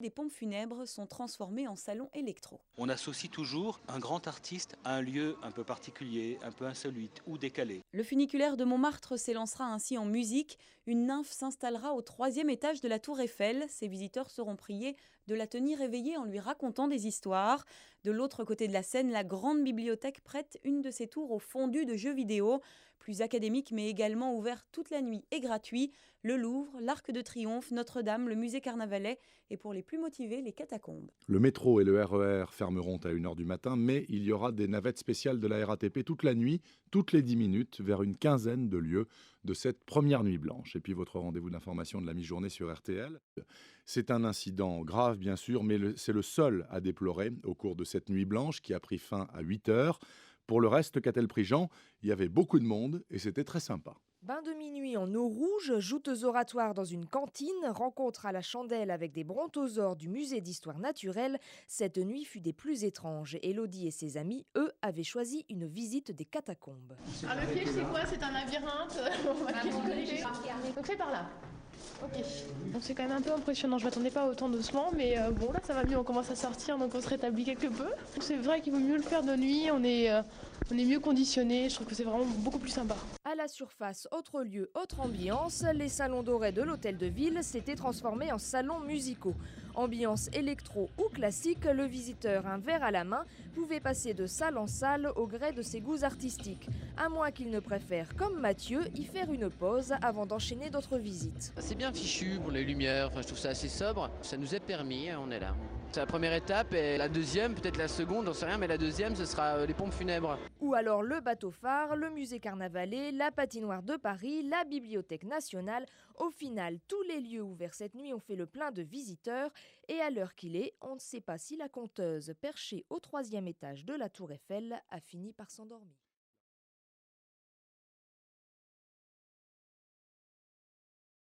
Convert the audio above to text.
Des pompes funèbres sont transformées en salons électro. On associe toujours un grand artiste à un lieu un peu particulier, un peu insolite ou décalé. Le funiculaire de Montmartre s'élancera ainsi en musique. Une nymphe s'installera au 3e étage de la Tour Eiffel. Ses visiteurs seront priés de la tenir éveillée en lui racontant des histoires. De l'autre côté de la Seine, la grande bibliothèque prête une de ses tours au fondu de jeux vidéo. Plus académique mais également ouvert toute la nuit et gratuit. Le Louvre, l'Arc de Triomphe, Notre-Dame, le musée Carnavalet et pour les plus motivés, les catacombes. Le métro et le RER fermeront à 1h du matin, mais il y aura des navettes spéciales de la RATP toute la nuit, toutes les 10 minutes, vers une quinzaine de lieux de cette première nuit blanche. Et puis votre rendez-vous d'information de la mi-journée sur RTL. C'est un incident grave, bien sûr, mais c'est le seul à déplorer au cours de cette nuit blanche qui a pris fin à 8h. Pour le reste, qu'a-t-elle pris Jean? Il y avait beaucoup de monde et c'était très sympa. Bain de minuit en eau rouge, joutes oratoires dans une cantine, rencontre à la chandelle avec des brontosaures du musée d'histoire naturelle. Cette nuit fut des plus étranges. Élodie et ses amis, eux, avaient choisi une visite des catacombes. Ah, le piège, c'est quoi? C'est un labyrinthe. Donc c'est par là. Ok. Donc c'est quand même un peu impressionnant. Je m'attendais pas autant doucement, mais bon là ça va mieux. On commence à sortir, donc on se rétablit quelque peu. C'est vrai qu'il vaut mieux le faire de nuit. On est mieux conditionné. Je trouve que c'est vraiment beaucoup plus sympa. À la surface, autre lieu, autre ambiance, les salons dorés de l'hôtel de ville s'étaient transformés en salons musicaux. Ambiance électro ou classique, le visiteur, un verre à la main, pouvait passer de salle en salle au gré de ses goûts artistiques. À moins qu'il ne préfère, comme Mathieu, y faire une pause avant d'enchaîner d'autres visites. C'est bien fichu pour les lumières, je trouve ça assez sobre. Ça nous est permis, on est là. C'est la première étape et la deuxième, peut-être la seconde, on sait rien, mais la deuxième, ce sera les pompes funèbres. Ou alors le bateau phare, le musée Carnavalet, la patinoire de Paris, la Bibliothèque nationale. Au final, tous les lieux ouverts cette nuit ont fait le plein de visiteurs. Et à l'heure qu'il est, on ne sait pas si la conteuse, perchée au 3e étage de la Tour Eiffel, a fini par s'endormir.